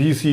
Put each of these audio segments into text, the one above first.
BC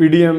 PDM